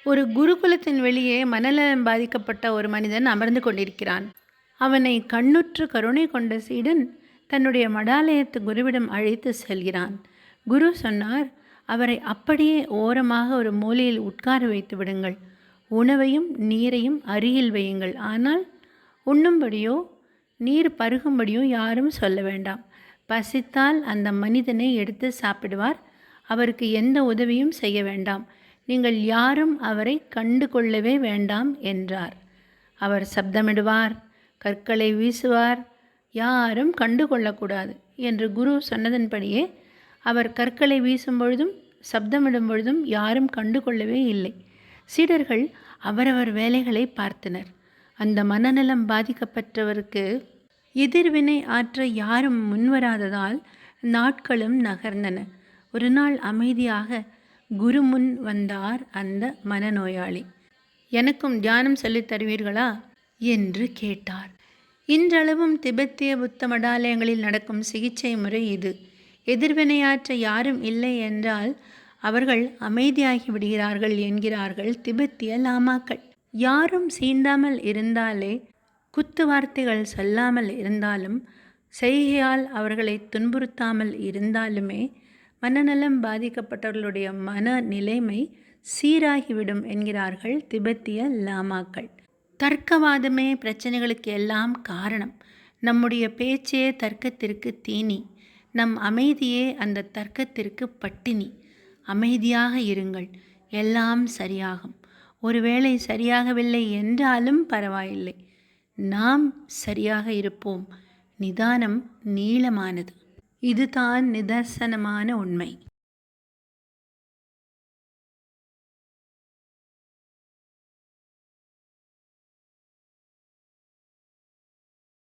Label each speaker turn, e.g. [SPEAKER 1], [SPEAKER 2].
[SPEAKER 1] ஒரு குருகுலத்தின் வெளியே மனநலம் பாதிக்கப்பட்ட ஒரு மனிதன் அமர்ந்து கொண்டிருக்கிறான். அவனை கண்ணுற்று கருணை கொண்ட சீடன் தன்னுடைய மடாலயத்து குருவிடம் அழைத்து செல்கிறான். குரு சொன்னார், அவரை அப்படியே ஓரமாக ஒரு மூலையில் உட்கார வைத்து விடுங்கள். உணவையும் நீரையும் அருகில் வையுங்கள். ஆனால் உண்ணும்படியோ நீர் பருகும்படியோ யாரும் சொல்ல வேண்டாம். பசித்தால் அந்த மனிதனை எடுத்து சாப்பிடுவார். அவருக்கு எந்த உதவியும் செய்ய வேண்டாம். நீங்கள் யாரும் அவரை கண்டு கொள்ளவே வேண்டாம் என்றார். அவர் சப்தமிடுவார், கற்களை வீசுவார், யாரும் கண்டு கொள்ளக்கூடாது என்று குரு சொன்னதன்படியே அவர் கற்களை வீசும் பொழுதும் சப்தமிடும் பொழுதும் யாரும் கண்டு கொள்ளவே இல்லை. சீடர்கள் அவரவர் வேலைகளை பார்த்தனர். அந்த மனநலம் பாதிக்கப்பட்டவருக்கு எதிர்வினை ஆற்ற யாரும் முன்வராததால் நாட்களும் நகர்ந்தன. ஒரு நாள் அமைதியாக குரு முன் வந்தார் அந்த மனநோயாளி. எனக்கும் தியானம் சொல்லித் தருவீர்களா என்று கேட்டார். இன்றளவும் திபெத்திய புத்த மடாலயங்களில் நடக்கும் சிகிச்சை முறை இது. எதிர்வினையாற்ற யாரும் இல்லை என்றால் அவர்கள் அமைதியாகி விடுகிறார்கள் என்கிறார்கள் திபெத்திய லாமாக்கள். யாரும் சீண்டாமல் இருந்தாலே, குத்து வார்த்தைகள் சொல்லாமல் இருந்தாலும், செய்கையால் அவர்களை துன்புறுத்தாமல் இருந்தாலுமே மனநலம் பாதிக்கப்பட்டவர்களுடைய மனநிலைமை சீராகிவிடும் என்கிறார்கள் திபெத்திய லாமாக்கள். தர்க்கவாதமே பிரச்சனைகளுக்கு எல்லாம் காரணம். நம்முடைய பேச்சே தர்க்கத்திற்கு தீனி. நம் அமைதியே அந்த தர்க்கத்திற்கு பட்டினி. அமைதியாக இருங்கள், எல்லாம் சரியாகும். ஒருவேளை சரியாகவில்லை என்றாலும் பரவாயில்லை. நாம் சரியாக இருப்போம். நிதானம் நீளமானது. இதுதான் நிதர்சனமான உண்மை.